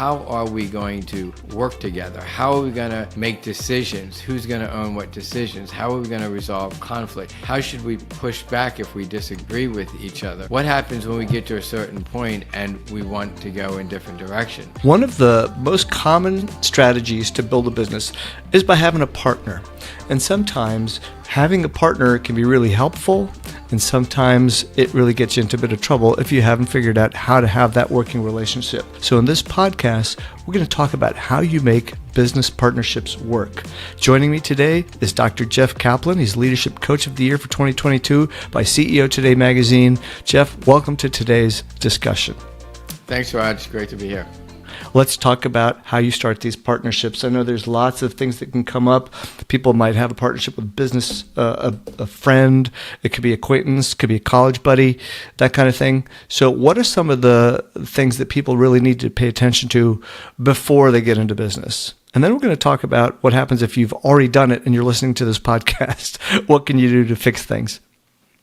how are we going to work together? How are we going to make decisions? Who's going to own what decisions? How are we going to resolve conflict? How should we push back if we disagree with each other? What happens when we get to a certain point and we want to go in different directions? One of the most common strategies to build a business is by having a partner. And sometimes having a partner can be really helpful, and sometimes it really gets you into a bit of trouble if you haven't figured out how to have that working relationship. So in this podcast, we're going to talk about how you make business partnerships work. Joining me today is Dr. Jeff Kaplan. He's Leadership Coach of the Year for 2022 by CEO Today magazine. Jeff, welcome to today's discussion. Thanks, Raj. Great to be here. Let's talk about how you start these partnerships. I know there's lots of things that can come up. People might have a partnership with business, a friend. It could be acquaintance, could be a college buddy, that kind of thing. So what are some of the things that people really need to pay attention to before they get into business? And then we're going to talk about what happens if you've already done it and you're listening to this podcast. What can you do to fix things?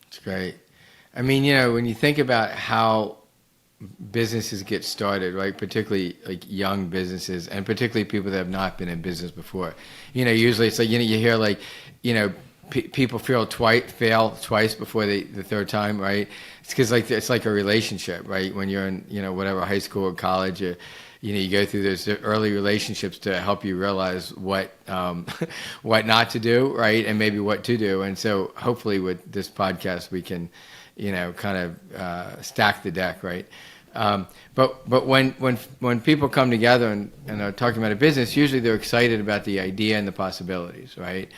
It's great. I mean, when you think about how businesses get started, right? Particularly like young businesses, and particularly people that have not been in business before. Usually it's like, you hear like, people fail twice before the third time, right? It's because it's like a relationship, right? When you're in, whatever, high school or college, you go through those early relationships to help you realize what not to do, right? And maybe what to do. And so hopefully with this podcast, we can, kind of stack the deck, right? But when people come together and are talking about a business, usually they're excited about the idea and the possibilities, right?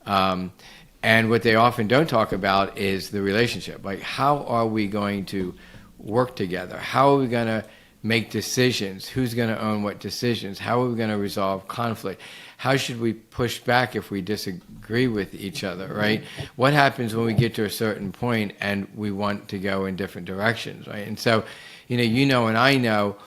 And what they often don't talk about is the relationship. Like, how are we going to work together? How are we going to make decisions? Who's going to own what decisions? How are we going to resolve conflict? How should we push back if we disagree with each other, right? What happens when we get to a certain point and we want to go in different directions, right? And so, and I know,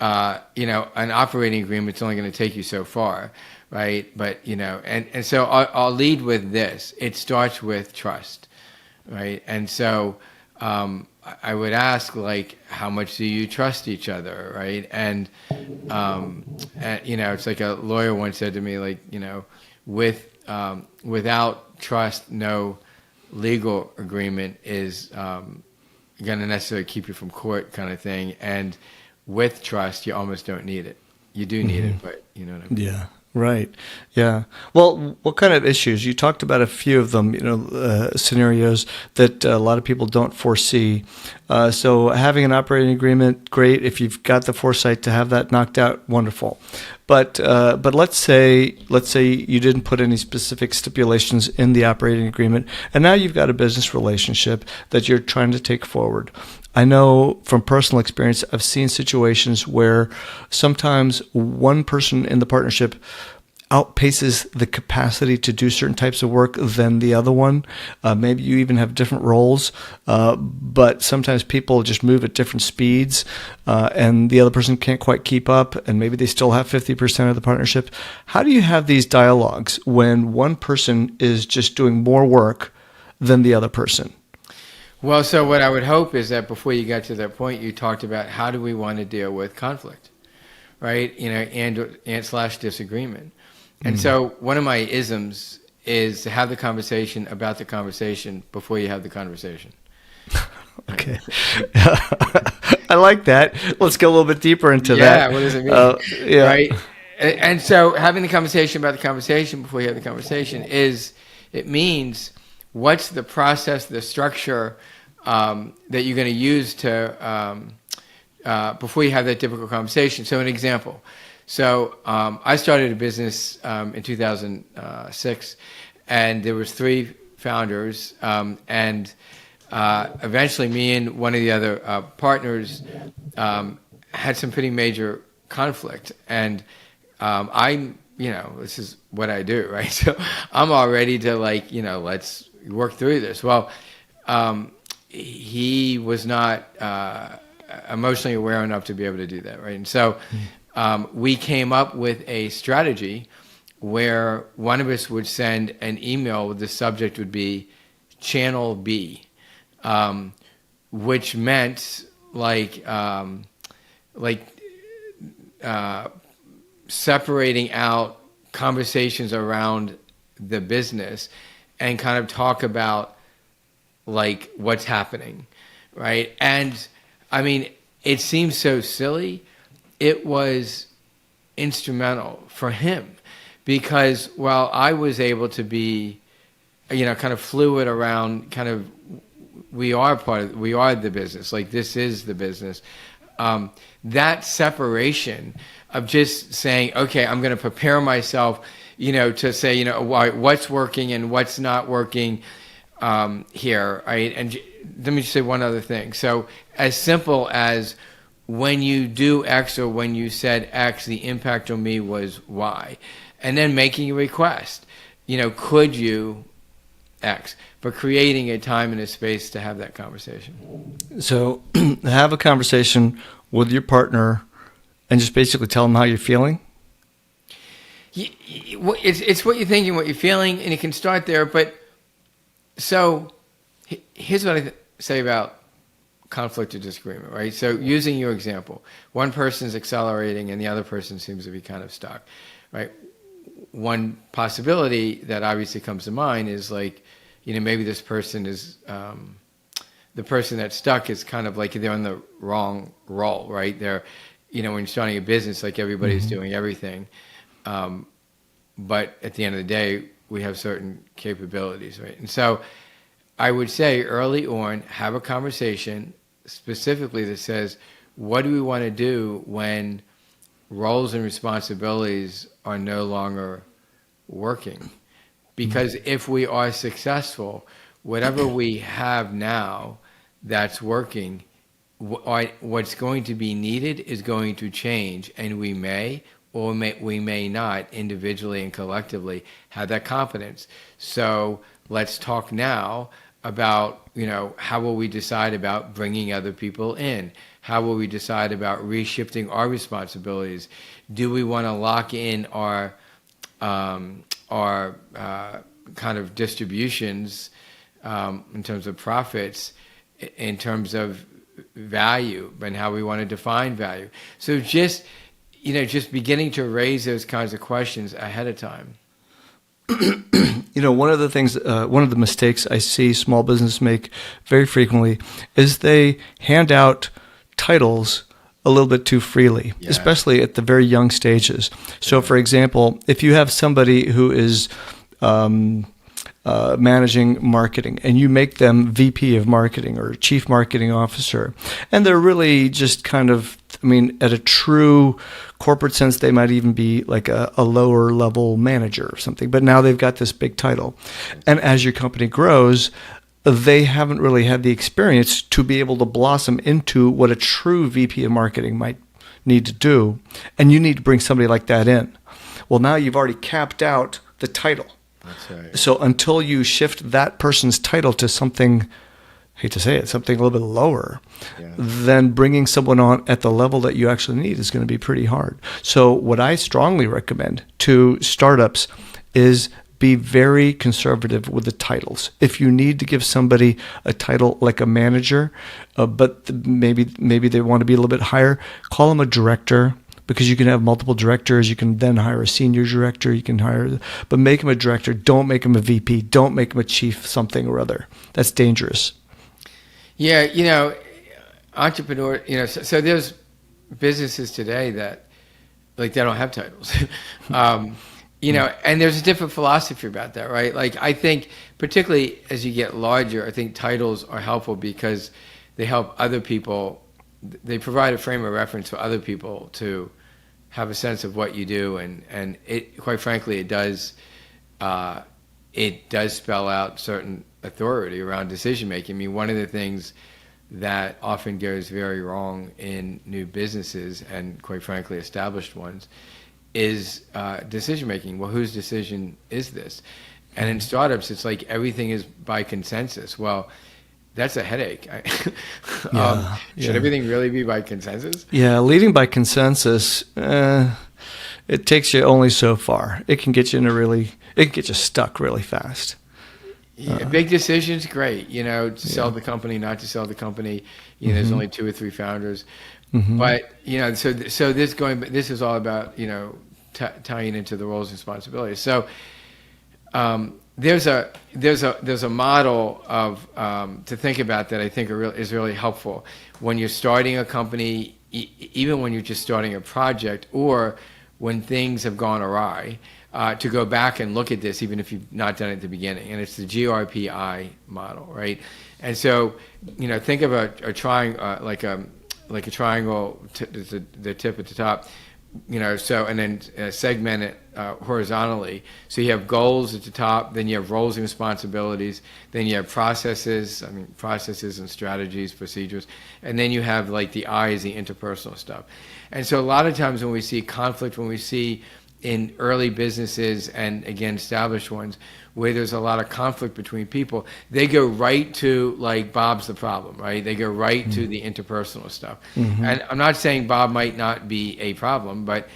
an operating agreement's only going to take you so far, right? But, and so I'll lead with this. It starts with trust, right? And so I would ask, like, how much do you trust each other, right? And it's like a lawyer once said to me, like, without trust, no legal agreement is going to necessarily keep you from court, kind of thing. And with trust, you almost don't need it. You do need it, but you know what I mean? Yeah. Right. Yeah. Well, what kind of issues? You talked about a few of them, scenarios that a lot of people don't foresee. So having an operating agreement, great. If you've got the foresight to have that knocked out, wonderful. But let's say you didn't put any specific stipulations in the operating agreement, and now you've got a business relationship that you're trying to take forward. I know from personal experience, I've seen situations where sometimes one person in the partnership outpaces the capacity to do certain types of work than the other one. Maybe you even have different roles, but sometimes people just move at different speeds, and the other person can't quite keep up, and maybe they still have 50% of the partnership. How do you have these dialogues when one person is just doing more work than the other person? Well, so what I would hope is that before you got to that point, you talked about how do we want to deal with conflict, right? And / disagreement. And so one of my isms is to have the conversation about the conversation before you have the conversation. Okay. I like that. Let's go a little bit deeper into that. Yeah, what does it mean? Right? And so having the conversation about the conversation before you have the conversation it means what's the process, the structure that you're going to use to before you have that difficult conversation. So an example. So I started a business in 2006, and there was 3 founders, and eventually me and one of the other partners had some pretty major conflict. And this is what I do, right? So I'm all ready to let's work through this. Well, he was not emotionally aware enough to be able to do that, right? And so we came up with a strategy where one of us would send an email with the subject would be Channel B, which meant like separating out conversations around the business and kind of talk about like what's happening, right? And I mean, it seems so silly. It was instrumental for him because while I was able to be, kind of fluid around kind of we are the business, like this is the business. That separation of just saying, okay, I'm going to prepare myself, to say, what's working and what's not working here, right? And let me just say one other thing. So as simple as when you do X or when you said X, the impact on me was Y. And then making a request, could you X, but creating a time and a space to have that conversation. So have a conversation with your partner and just basically tell them how you're feeling. It's what you're thinking, what you're feeling, and it can start there. But so here's what I say about conflict or disagreement, right? So using your example, one person's accelerating and the other person seems to be kind of stuck, right? One possibility that obviously comes to mind is like, maybe this person is, the person that's stuck is kind of like they're on the wrong role, right? They're, when you're starting a business, like everybody's doing everything. But at the end of the day, we have certain capabilities, right? And so I would say early on, have a conversation specifically that says, what do we want to do when roles and responsibilities are no longer working? Because if we are successful, whatever we have now that's working, what's going to be needed is going to change, and we may or we may not individually and collectively have that confidence. So let's talk now about, how will we decide about bringing other people in? How will we decide about reshifting our responsibilities? Do we want to lock in our kind of distributions in terms of profits, in terms of value, and how we want to define value? So just beginning to raise those kinds of questions ahead of time. One of the things, one of the mistakes I see small business make very frequently is they hand out titles a little bit too freely, especially at the very young stages. So, for example, if you have somebody who is managing marketing and you make them VP of marketing or chief marketing officer, and they're really just kind of, at a true corporate sense, they might even be like a lower level manager or something, but now they've got this big title. And as your company grows, they haven't really had the experience to be able to blossom into what a true VP of marketing might need to do. And you need to bring somebody like that in. Well, now you've already capped out the title. That's right. So until you shift that person's title to something, I hate to say it, something a little bit lower, then bringing someone on at the level that you actually need is going to be pretty hard. So what I strongly recommend to startups is be very conservative with the titles. If you need to give somebody a title like a manager, but maybe they want to be a little bit higher, call them a director, because you can have multiple directors. You can then hire a senior director. You can but make them a director. Don't make them a VP. Don't make them a chief something or other. That's dangerous. Yeah, entrepreneur, so there's businesses today that, like, they don't have titles. And there's a different philosophy about that, right? Like, I think, particularly as you get larger, I think titles are helpful because they help other people. They provide a frame of reference for other people to have a sense of what you do, and it, quite frankly, it does spell out certain authority around decision making. One of the things that often goes very wrong in new businesses and, quite frankly, established ones is decision making. Well, whose decision is this? And in startups, it's like everything is by consensus. Well, that's a headache. Should everything really be by consensus? Yeah, leading by consensus, it takes you only so far. It can get you stuck really fast. Yeah, big decisions, great. To sell the company, not to sell the company. There's only 2 or 3 founders, but so this is all about tying into the roles and responsibilities. So there's a model of to think about that I think is really helpful when you're starting a company, even when you're just starting a project, or when things have gone awry. To go back and look at this, even if you've not done it at the beginning, and it's the GRPI model, right? And so, think of a triangle, like a triangle, the tip at the top, so, and then segment it horizontally. So you have goals at the top, then you have roles and responsibilities, then you have processes and strategies, procedures, and then you have like the I is the interpersonal stuff. And so a lot of times when we see conflict, when we see in early businesses and again established ones where there's a lot of conflict between people, they go right to like Bob's the problem, right? They go right to the interpersonal stuff. And I'm not saying Bob might not be a problem, but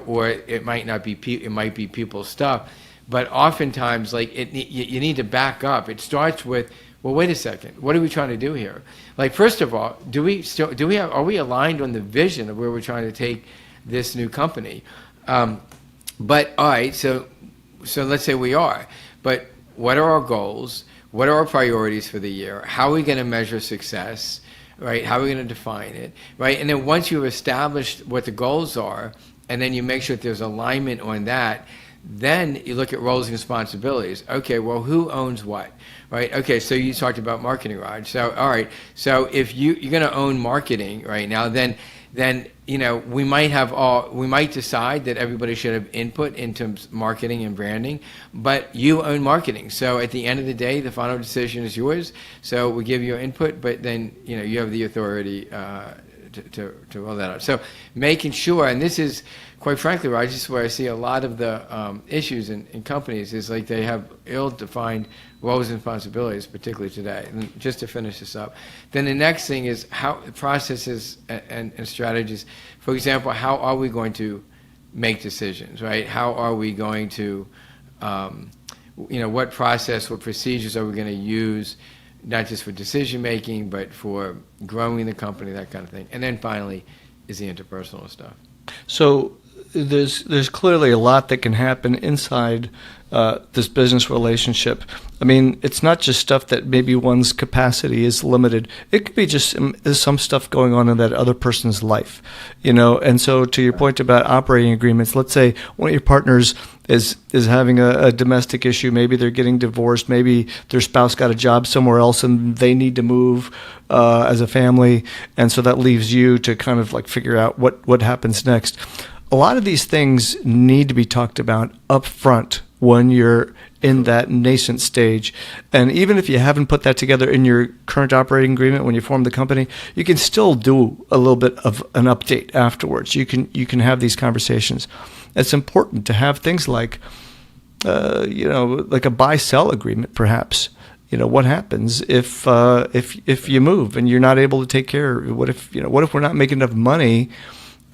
or it might not be it might be people's stuff, but oftentimes like you need to back up. It starts with, well, wait a second, what are we trying to do here? Like, first of all, are we aligned on the vision of where we're trying to take this new company? But all right, so let's say we are. But what are our goals? What are our priorities for the year? How are we going to measure success? Right? How are we going to define it? Right? And then once you've established what the goals are, and then you make sure that there's alignment on that, then you look at roles and responsibilities. Okay, well, who owns what? Right? Okay, so you talked about marketing, Raj. So all right, so if you're going to own marketing right now, then we might decide that everybody should have input into marketing and branding, but you own marketing. So at the end of the day, the final decision is yours. So we give you input, but then you have the authority to roll that out. So making sure, and this is quite frankly, Raj, this is where I see a lot of the issues in companies is like they have ill-defined roles and responsibilities, particularly today. And just to finish this up, then the next thing is how processes and strategies. For example, how are we going to make decisions, right? How are we going to, what process, what procedures are we going to use, not just for decision making, but for growing the company, that kind of thing. And then finally is the interpersonal stuff. So there's clearly a lot that can happen inside this business relationship. I mean, it's not just stuff that maybe one's capacity is limited. It could be just some stuff going on in that other person's life, And so to your point about operating agreements, let's say one of your partners is having a domestic issue. Maybe they're getting divorced. Maybe their spouse got a job somewhere else and they need to move as a family. And so that leaves you to kind of like figure out what happens next. A lot of these things need to be talked about up front when you're in that nascent stage. And even if you haven't put that together in your current operating agreement when you form the company, you can still do a little bit of an update afterwards. You can have these conversations. It's important to have things like, like a buy-sell agreement, perhaps. What happens if you move and you're not able to take care? What if we're not making enough money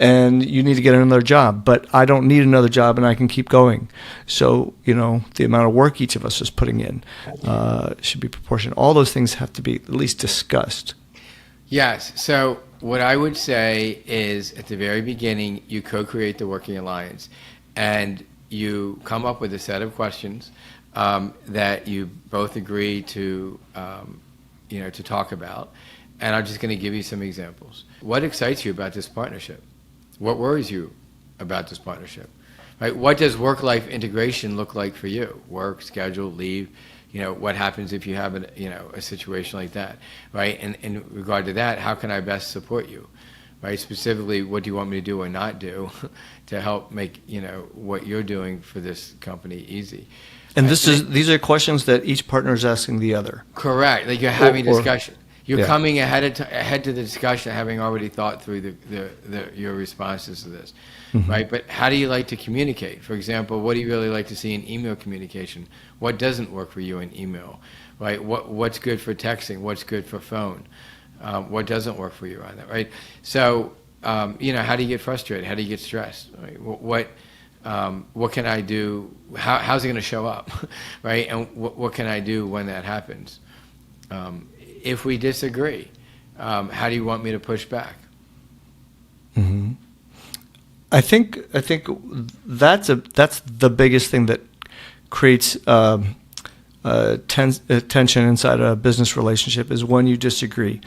and you need to get another job, but I don't need another job and I can keep going. So, the amount of work each of us is putting in should be proportionate. All those things have to be at least discussed. Yes. So what I would say is at the very beginning, you co-create the working alliance and you come up with a set of questions that you both agree to, to talk about. And I'm just going to give you some examples. What excites you about this partnership? What worries you about this partnership? Right? What does work-life integration look like for you? Work, schedule, leave. What happens if you have a situation like that, right? And in regard to that, how can I best support you, right? Specifically, what do you want me to do or not do to help make what you're doing for this company easy? And these are questions that each partner is asking the other. Correct. Like you're having discussion. You're coming ahead to the discussion, having already thought through your responses to this, right? But how do you like to communicate? For example, what do you really like to see in email communication? What doesn't work for you in email, right? What's good for texting? What's good for phone? What doesn't work for you on that, right? So, how do you get frustrated? How do you get stressed? Right? What can I do? How's it going to show up, right? And what can I do when that happens? If we disagree, how do you want me to push back? Mm-hmm. I think that's the biggest thing that creates tension inside a business relationship is when you disagree.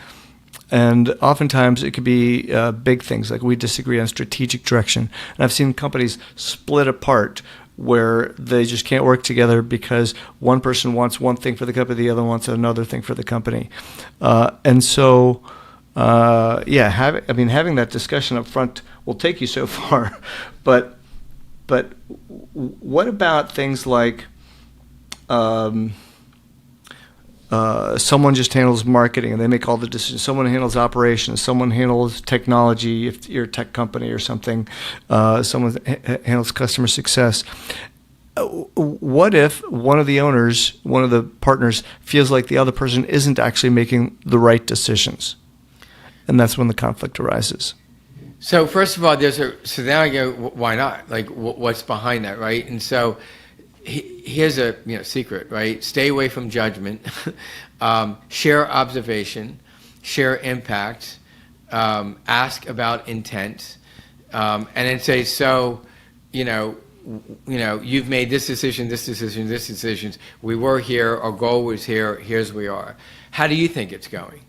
And oftentimes it could be big things, like we disagree on strategic direction. And I've seen companies split apart where they just can't work together because one person wants one thing for the company, the other wants another thing for the company. And so, having that discussion up front will take you so far. But what about things like someone just handles marketing and they make all the decisions. Someone handles operations. Someone handles technology if you're a tech company or something. Someone handles customer success. What if one of the owners, one of the partners, feels like the other person isn't actually making the right decisions? And that's when the conflict arises. So first of all, so now I go, why not? Like, what's behind that, right? And so here's a secret, right? Stay away from judgment, share observation, share impact, ask about intent, and then say, so, you've made this decision, this decision, this decision. We were here, our goal was here, here's where we are. How do you think it's going,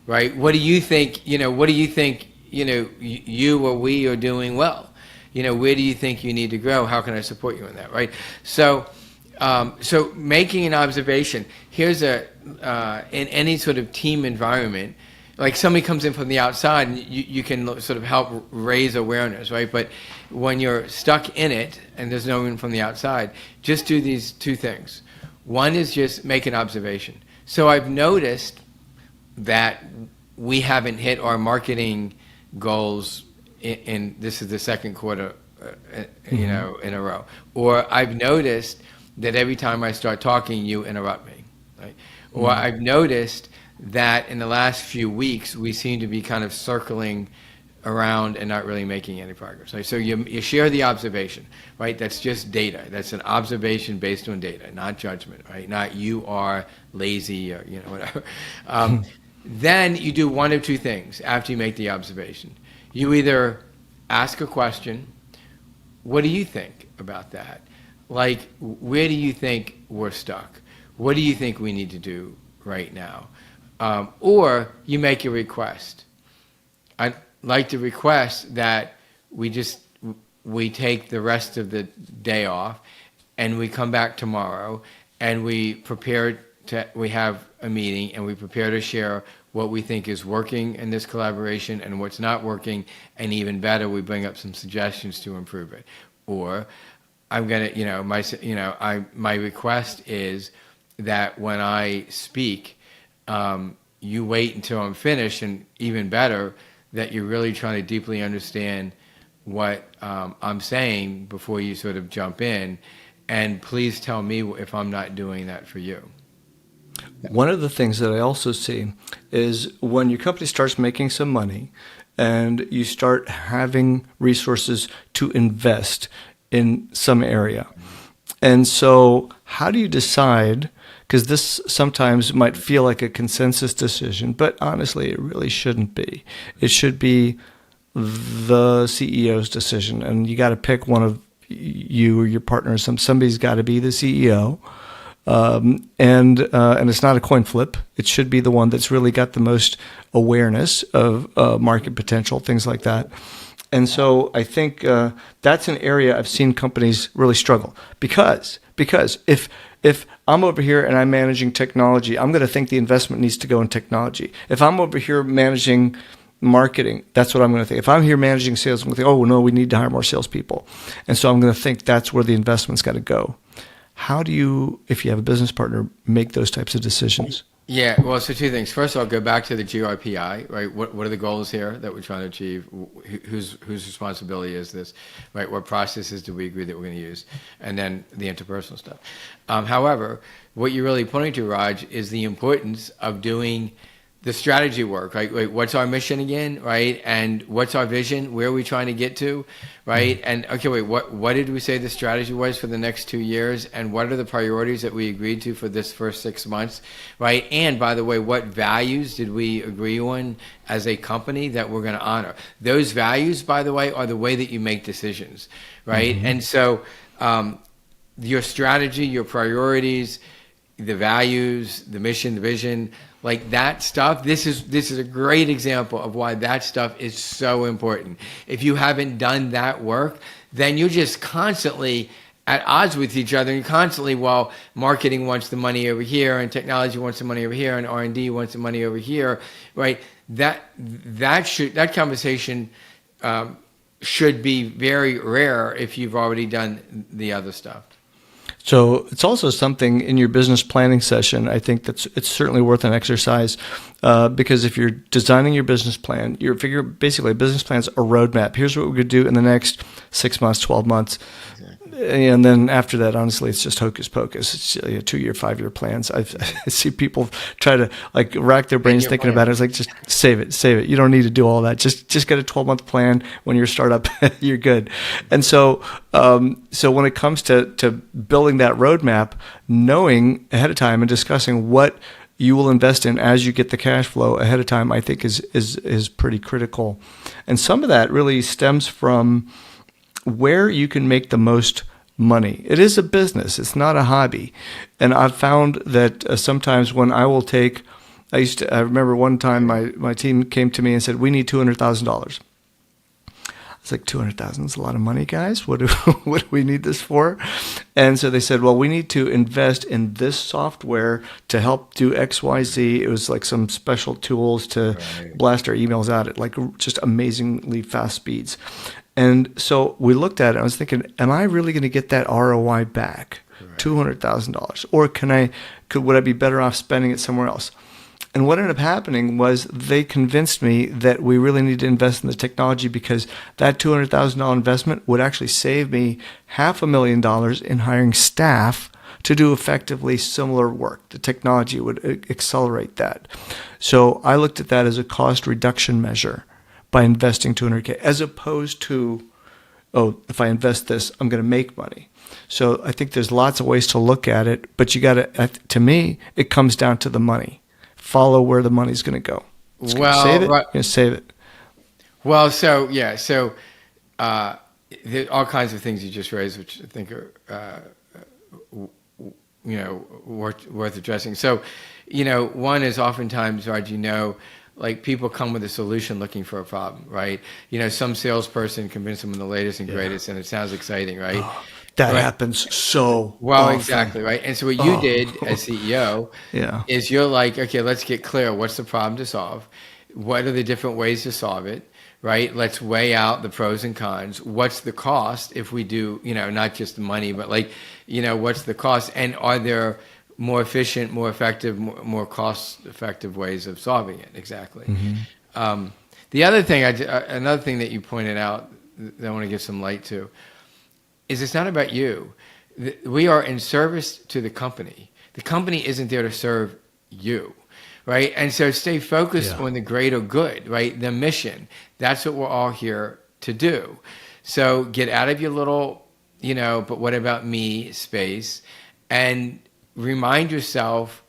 right? What do you think, what do you think, you or we are doing well? Where do you think you need to grow? How can I support you in that, right? So, so making an observation. Here's in any sort of team environment, like somebody comes in from the outside, and you can sort of help raise awareness, right? But when you're stuck in it and there's no one from the outside, just do these two things. One is just make an observation. So I've noticed that we haven't hit our marketing goals in this is the second quarter, in a row. Or I've noticed that every time I start talking, you interrupt me, right? Or I've noticed that in the last few weeks, we seem to be kind of circling around and not really making any progress. Right? So you share the observation, right? That's just data. That's an observation based on data, not judgment, right? Not you are lazy or whatever. Then you do one of two things after you make the observation. You either ask a question, what do you think about that? Like, where do you think we're stuck? What do you think we need to do right now? Or you make a request. I'd like to request that we take the rest of the day off and we come back tomorrow and we have a meeting and we prepare to share what we think is working in this collaboration and what's not working, and even better, we bring up some suggestions to improve it. Or I'm gonna, my request is that when I speak, you wait until I'm finished, and even better, that you're really trying to deeply understand what I'm saying before you sort of jump in, and please tell me if I'm not doing that for you. One of the things that I also see is when your company starts making some money and you start having resources to invest in some area. And so how do you decide, because this sometimes might feel like a consensus decision, but honestly, it really shouldn't be. It should be the CEO's decision, and you got to pick one of you or your partner. Somebody's got to be the CEO. And it's not a coin flip. It should be the one that's really got the most awareness of market potential, things like that. And so I think that's an area I've seen companies really struggle because if I'm over here and I'm managing technology, I'm going to think the investment needs to go in technology. If I'm over here managing marketing, that's what I'm going to think. If I'm here managing sales, I'm going to think, oh no, we need to hire more salespeople. And so I'm going to think that's where the investment's got to go. How do you, if you have a business partner, make those types of decisions? Yeah, well, so two things. First, I'll go back to the GRPI, right? What are the goals here that we're trying to achieve? Whose responsibility is this, right? What processes do we agree that we're going to use? And then the interpersonal stuff. However, what you're really pointing to, Raj, is the importance of doing the strategy work, right? Wait, what's our mission again, right? And what's our vision? Where are we trying to get to, right? And okay, wait, what did we say the strategy was for the next 2 years? And what are the priorities that we agreed to for this first 6 months, right? And by the way, what values did we agree on as a company that we're going to honor? Those values, by the way, are the way that you make decisions, right? And so your strategy, your priorities, the values, the mission, the vision, like that stuff, this is a great example of why that stuff is so important. If you haven't done that work, then you're just constantly at odds with each other, and constantly, well, marketing wants the money over here, and technology wants the money over here, and R&D wants the money over here, right? That conversation should be very rare if you've already done the other stuff. So it's also something in your business planning session. I think it's certainly worth an exercise because if you're designing your business plan, basically a business plan is a roadmap. Here's what we're going to do in the next 6 months, 12 months. Exactly. And then after that, honestly, it's just hocus pocus. It's 2-year, 5-year plans. I see people try to like rack their brains thinking about it. It's like, just save it. You don't need to do all that. Just get a 12-month plan. When you're a startup, you're good. And so when it comes to building that roadmap, knowing ahead of time and discussing what you will invest in as you get the cash flow ahead of time, I think is pretty critical. And some of that really stems from where you can make the most money. It is a business. It's not a hobby. And I've found that sometimes when I remember one time my team came to me and said, we need $200,000. It's like, 200,000 is a lot of money, guys. What do we need this for? And so they said, well, we need to invest in this software to help do X, Y, Z. It was like some special tools to blast our emails out at like just amazingly fast speeds. And so we looked at it. I was thinking, am I really going to get that ROI back, $200,000, or would I be better off spending it somewhere else? And what ended up happening was they convinced me that we really need to invest in the technology because that $200,000 investment would actually save me $500,000 in hiring staff to do effectively similar work. The technology would accelerate that. So I looked at that as a cost reduction measure by investing $200K, as opposed to, if I invest this, I'm going to make money. So I think there's lots of ways to look at it, but to me, it comes down to the money. Follow where the money's going to go. Save it. Right. Save it. Well, so there are all kinds of things you just raised, which I think are worth addressing. So, one is oftentimes, Raj, like people come with a solution looking for a problem, right? Some salesperson convinced them of the latest and greatest, and it sounds exciting, right? That happens so often. Exactly, right? And so what you did as CEO is you're like, okay, let's get clear. What's the problem to solve? What are the different ways to solve it, right? Let's weigh out the pros and cons. What's the cost if we do, not just the money, but what's the cost? And are there more efficient, more effective, more cost-effective ways of solving it? Exactly. Mm-hmm. The other thing, another thing that you pointed out that I want to give some light to, is it's not about you. We are in service to the company. The company isn't there to serve you, right? And so stay focused on the greater good, right? The mission. That's what we're all here to do. So get out of your little, but what about me space, and remind yourself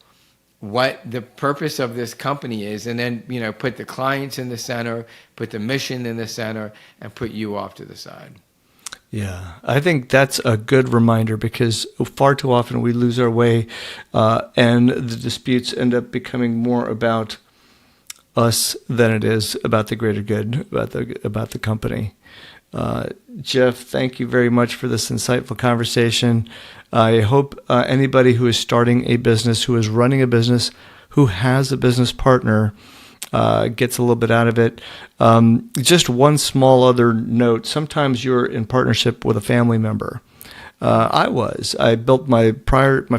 what the purpose of this company is, and then, put the clients in the center, put the mission in the center, and put you off to the side. Yeah, I think that's a good reminder because far too often we lose our way and the disputes end up becoming more about us than it is about the greater good, about the company. Jeff, thank you very much for this insightful conversation. I hope anybody who is starting a business, who is running a business, who has a business partner, gets a little bit out of it. Just one small other note. Sometimes you're in partnership with a family member. I built my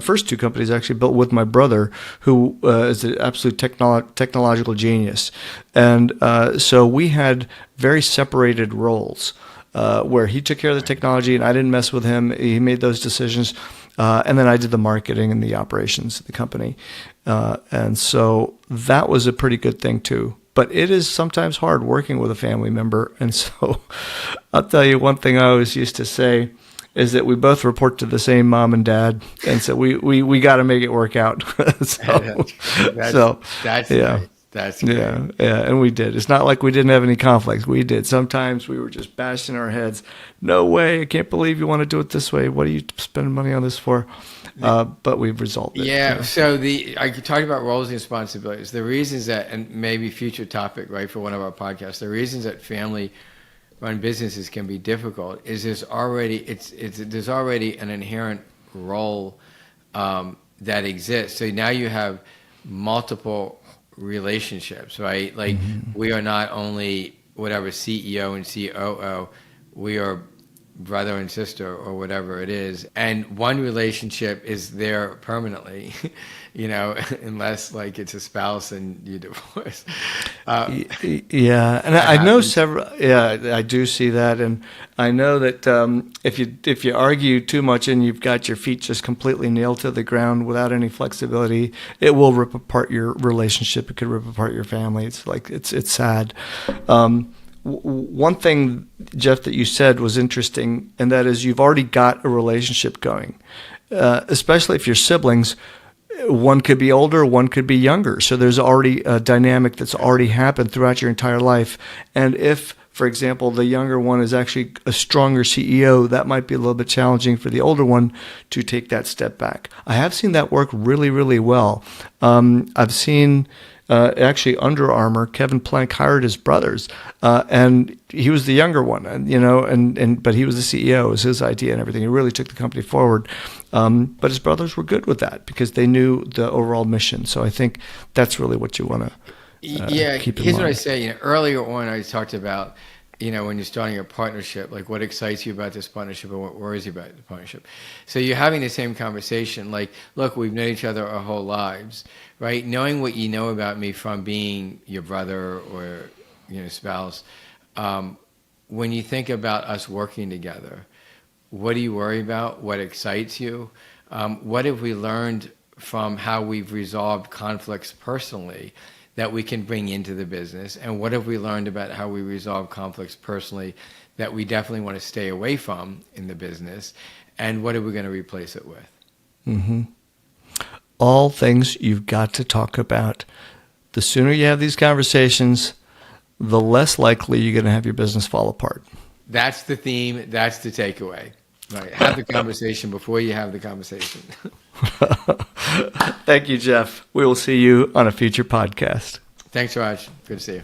first two companies actually built with my brother, who is an absolute technological genius. And so we had very separated roles, where he took care of the technology and I didn't mess with him. He made those decisions. And then I did the marketing and the operations of the company. And so that was a pretty good thing too. But it is sometimes hard working with a family member. And so I'll tell you one thing I always used to say is that we both report to the same mom and dad. And so we got to make it work out. That's yeah. nice. That's great. Yeah, and we did. It's not like we didn't have any conflicts. We did. Sometimes we were just bashing our heads. No way! I can't believe you want to do it this way. What are you spending money on this for? But we've resolved it. Yeah. So I talked about roles and responsibilities. The reasons that, and maybe future topic, right, for one of our podcasts. The reasons that family-run businesses can be difficult is there's already an inherent role that exists. So now you have multiple relationships, right? Like we are not only whatever CEO and COO, we are brother and sister or whatever it is. And one relationship is there permanently, unless like it's a spouse and you divorce. Yeah, and I know several. Yeah, I do see that, and I know that if you argue too much and you've got your feet just completely nailed to the ground without any flexibility, it will rip apart your relationship. It could rip apart your family. It's like it's sad. One thing, Jeff, that you said was interesting, and that is you've already got a relationship going, especially if you're siblings. One could be older, one could be younger. So there's already a dynamic that's already happened throughout your entire life. And if, for example, the younger one is actually a stronger CEO, that might be a little bit challenging for the older one to take that step back. I have seen that work really, really well. I've seen actually Under Armour, Kevin Plank hired his brothers, and he was the younger one, but he was the CEO. It was his idea and everything. He really took the company forward. But his brothers were good with that because they knew the overall mission. So I think that's really what you want to keep in mind. Here's what I say. Earlier on, I talked about, when you're starting a partnership, like what excites you about this partnership and what worries you about the partnership. So you're having the same conversation. Like, look, we've known each other our whole lives, right? Knowing what you know about me from being your brother or spouse. When you think about us working together, what do you worry about? What excites you? What have we learned from how we've resolved conflicts personally that we can bring into the business? And what have we learned about how we resolve conflicts personally that we definitely want to stay away from in the business? And what are we going to replace it with? Mm-hmm. All things you've got to talk about. The sooner you have these conversations, the less likely you're going to have your business fall apart. That's the theme. That's the takeaway. Right. Have the conversation before you have the conversation. Thank you, Jeff. We will see you on a future podcast. Thanks, Raj. Good to see you.